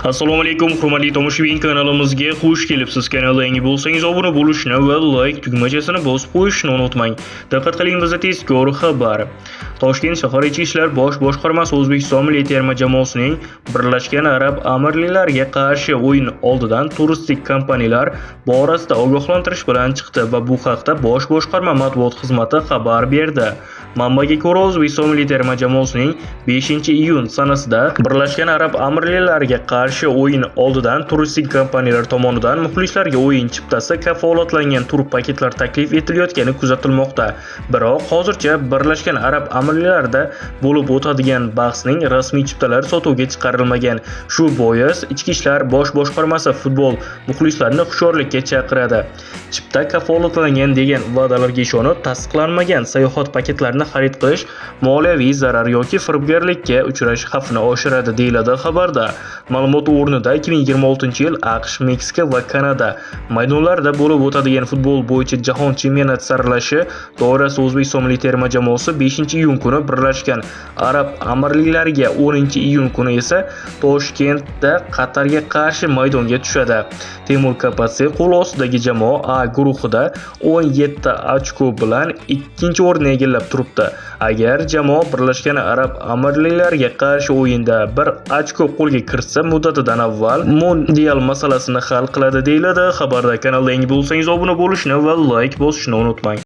Assalomu alaykum, hurmatli tomoshabin, kanalimizga xush kelibsiz. Kanalga yangi bo'lsangiz obuna bo'lishni va like tugmachasini bosib qo'yishni unutmang. Diqqat qiling, bizda tezkor xabar. Toshkent shahar ichki ishlar bosh boshqarmasi O'zbekiston milliy terma jamoasining Birlashgan Arab Amirliklariga qarshi o'yin oldidan turistik kompaniyalar borasida ogohlantirish bilan chiqdi va bu haqda bosh boshqarma matbuot xizmati xabar berdi. Manbaga ko'ra, O'zbekiston milliy terma jamoasining 5-iyun sanasida Birlashgan Arab Amirliklariga qarshi o'yin oldidan turistik kompaniyalar tomonidan muxlislarga o'yin chiptasi kafolatlangan tur paketlar taklif etilayotgani kuzatilmoqda. Biroq hozircha Birlashgan Arab Amirliklarida bo'lib o'tadigan bahsning rasmiy chiptalari sotuvga chiqarilmagan. Shu bois Ichki ishlar bosh boshqarmasi futbol muxlislarini hushyorlikka chaqiradi. Chipta kafolatlangan degan va'dalarga ishonib, tasdiqlanmagan sayohat paketlarini xarid qilish moliyaviy zarar yoki firibgarlikka uchrash xavfini oshiradi, deyiladi xabarda. Ma'lumot o'rnida 2026-yil AQSh, Meksika va Kanada maydonlarida bo'lib o'tadigan futbol bo'yicha jahon chempionati saralashi doirasida O'zbekiston milliy terma jamoasi 5-iyun kuni Birlashgan Arab Amirliklariga, 10-iyun kuni esa Toshkentda Qatarga qarshi maydonga tushadi. Temur Kapatse qo'l ostidagi jamoa A guruhida 17 ochko bilan 2-o'rinni egallab turibdi. Agar jamoa Birlashgan Arab Amirliklariga qarshi o'yinda 1 ochko qo'lga kiritsa, muddatidan avval mundial masalasini hal qiladi, deyiladi xabarda. Kanalga yangi bo'lsangiz obuna bo'lishni va like bosishni unutmang.